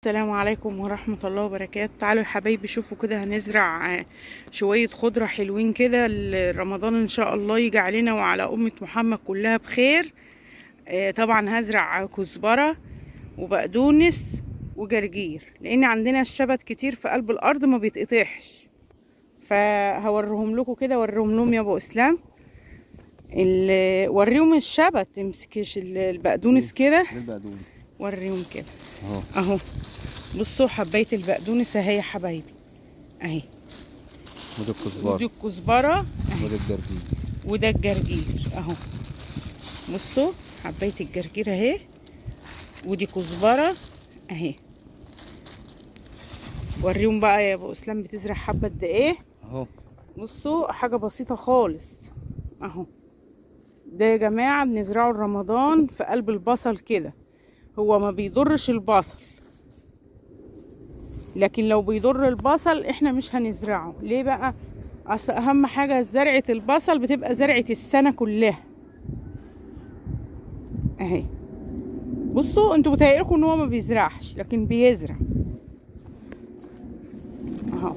السلام عليكم ورحمة الله وبركاته. تعالوا يا حبايبي شوفوا كده، هنزرع شوية خضرة حلوين كده لرمضان ان شاء الله يجي علينا وعلى أمة محمد كلها بخير. طبعا هزرع كزبرة وبقدونس وجرجير، لان عندنا الشبت كتير في قلب الارض ما بيتقطعش، فهوريهم لكم كده. وريهم لهم يا ابو اسلام، وريهم الشبت، تمسكش البقدونس كده، وريهم كده اهو. بصوا حبايه البقدونس اهي يا حبايبي اهي، ودي الكزبره وده الجرجير اهو. بصوا حبايه الجرجير اهي، ودي كزبره اهي. وريهم بقى يا ابو اسلام بتزرع حبه قد ايه اهو. بصوا حاجه بسيطه خالص اهو. ده يا جماعه بنزرعه رمضان في قلب البصل كده، هو ما بيضرش البصل، لكن لو بيضر البصل احنا مش هنزرعه. ليه بقى؟ اصل اهم حاجه زرعه البصل بتبقى زرعه السنه كلها اهي. بصوا انتوا بتهيألكم ان هو ما بيزرعش، لكن بيزرع اهو.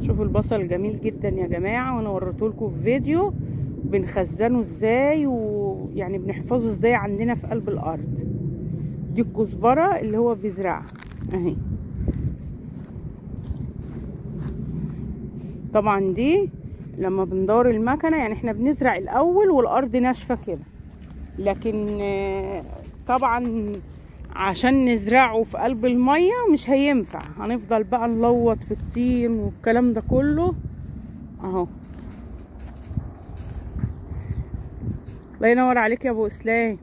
شوفوا البصل جميل جدا يا جماعه، وانا وريتهولكم في فيديو بنخزنه ازاي، ويعني بنحفظه ازاي عندنا في قلب الارض. دي الكزبره اللي هو بيزرعها اهي. طبعا دي لما بندور المكنه، يعني احنا بنزرع الاول والارض ناشفه كده، لكن طبعا عشان نزرعه في قلب الميه مش هينفع، هنفضل بقى نلوط في الطين والكلام ده كله اهو. الله ينور عليك يا ابو اسلام.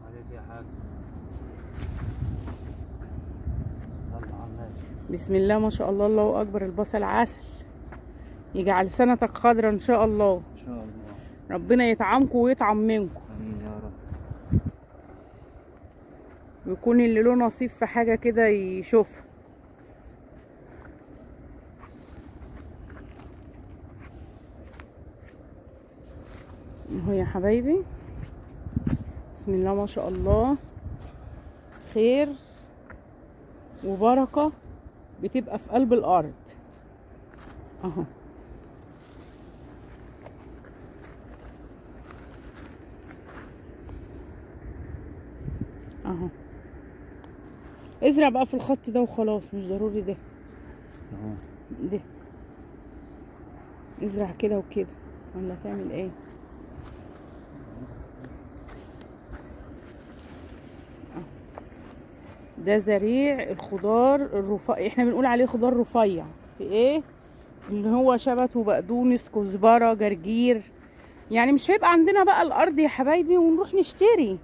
عليك يا حاج. بسم الله ما شاء الله، الله اكبر. البصل عسل، يجعل سنتك خضرا ان شاء الله. ان شاء الله ربنا يطعمكم ويطعم منكم، امين يا رب. ويكون اللي له نصيب في حاجه كده يشوفها. اهو يا حبايبي، بسم الله ما شاء الله، خير وبركه بتبقى في قلب الارض اهو. اهو ازرع بقى في الخط ده وخلاص، مش ضروري ده اهو. ده ازرع كده وكده، ولا تعمل ايه؟ ده زريع الخضار الرفيع، احنا بنقول عليه خضار رفيع في ايه، اللي هو شبت وبقدونس كزبره جرجير. يعني مش هيبقى عندنا بقى الارض يا حبايبي ونروح نشتري،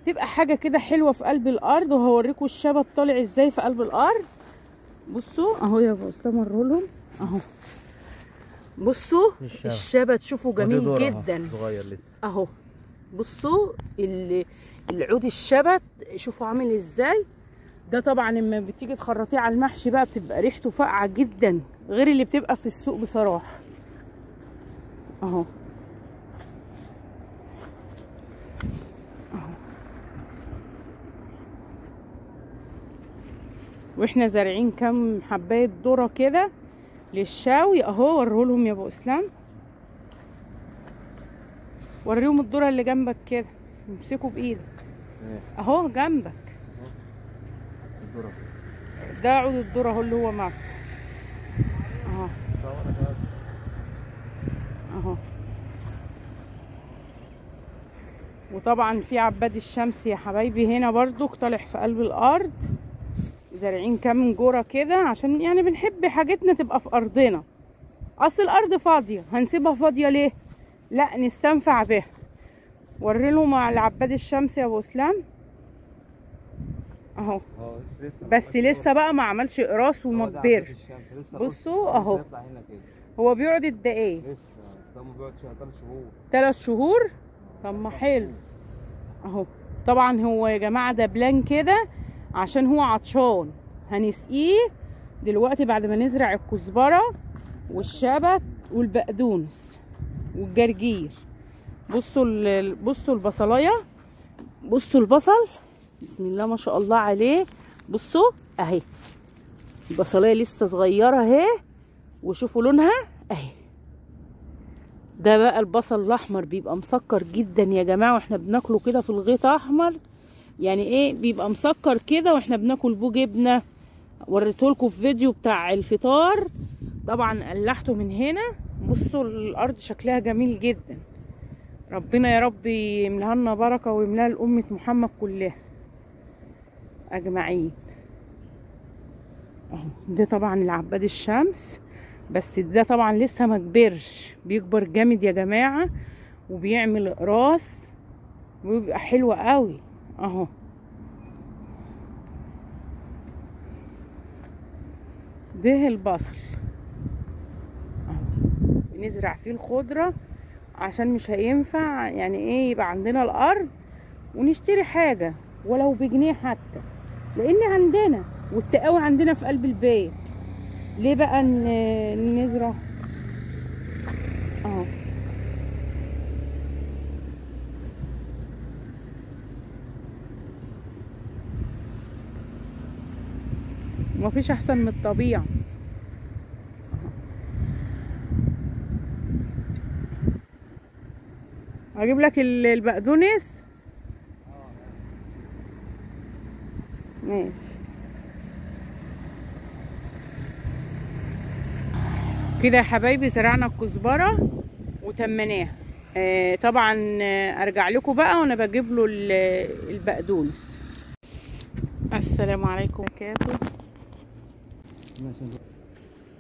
تبقى حاجه كده حلوه في قلب الارض. وهوريكم الشبت طالع ازاي في قلب الارض. بصوا اهو يا ابو اسلام، وريلهم اهو. بصوا الشبت شوفوا جميل جدا، صغير لسه اهو. بصوا العود الشبت شوفوا عامل ازاي. ده طبعا لما بتيجي تخرطيه على المحشي بقى بتبقى ريحته فاقعه جدا، غير اللي بتبقى في السوق بصراحه اهو. اهو واحنا زارعين كام حبايه ذره كده للشاوي اهو. وريهولهم يا ابو اسلام، وريهم الذره اللي جنبك كده، امسكوا بايدك اهو جنبك. ده عود الذره اهو اللي هو ماسك اهو اهو. وطبعا في عباد الشمس يا حبايبي هنا برضو طالع في قلب الارض، زارعين كام جوره كده، عشان يعني بنحب حاجتنا تبقى في ارضنا. اصل الارض فاضيه، هنسيبها فاضيه ليه؟ لا نستنفع بها. وريلهم على عباد الشمس يا ابو اسلام اهو. بس لسه بقى ما عملش قراص وما كبرش. بصوا اهو، هو بيقعد قد ايه؟ لسه ده بيقعد 3 شهور. 3 شهور طب ما حلو اهو. طبعا هو يا جماعه ده بلان كده عشان هو عطشان، هنسقيه دلوقتي بعد ما نزرع الكزبره والشبت والبقدونس والجرجير. بصوا البصلايه، بصوا البصل بسم الله ما شاء الله عليه. بصوا اهي البصلايه لسه صغيره اهي، وشوفوا لونها اهي. ده بقى البصل الاحمر بيبقى مسكر جدا يا جماعه، واحنا بناكله كده في الغيط احمر، يعني ايه بيبقى مسكر كده واحنا بناكل بيه جبنه. وريتهولكوا في فيديو بتاع الفطار، طبعا قلحته من هنا. بصوا الارض شكلها جميل جدا، ربنا يا رب يملاها لنا بركه ويملاها لامه محمد كلها اجمعين. اهو ده طبعا العباد الشمس، بس ده طبعا لسه ما كبرش، بيكبر جامد يا جماعه وبيعمل اقراص وبيبقى حلو قوي اهو. ده البصل اهو بنزرع فيه الخضره عشان مش هينفع يعني ايه يبقى عندنا الارض ونشتري حاجه ولو بجنيه حتى، لان عندنا والتقاوي عندنا في قلب البيت. ليه بقى نزرع اهو. مفيش احسن من الطبيعه. هجيب لك البقدونس ماشي كده يا حبايبي. زرعنا الكزبره وتمناها. طبعا ارجع لكم بقى وانا بجيب له البقدونس. السلام عليكم وبركاته.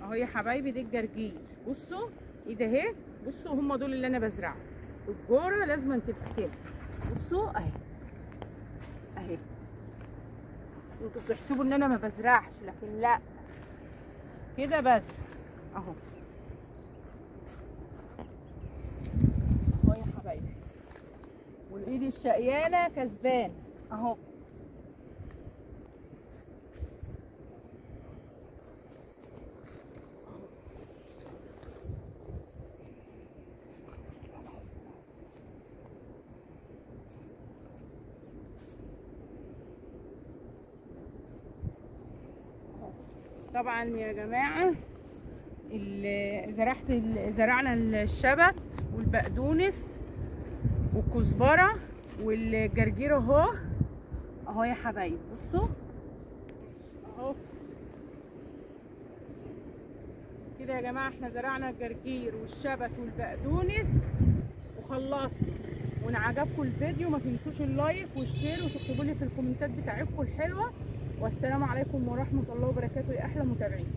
اهو يا حبايبي دي الجرجير، بصوا ايه ده اهي. بصوا هم دول اللي انا بزرعهم. الجوره لازم تبقى كده، بصوا اهي اهي. انتوا بتحسبوا ان انا ما بزرعش، لكن لا كده بزرع اهو. اهو يا حبايبي، والايد الشقيانه كسبان اهو. طبعا يا جماعه زرعنا الشبت والبقدونس والكزبره والجرجير اهو. اهو يا حبايبي بصوا اهو كده يا جماعه. احنا زرعنا الجرجير والشبت والبقدونس وخلصنا. وان عجبكم الفيديو ما تنسوش اللايك واشتروا وتكتبوا لي في الكومنتات بتاعتكم الحلوه. والسلام عليكم ورحمه الله وبركاته يا احلى متابعين.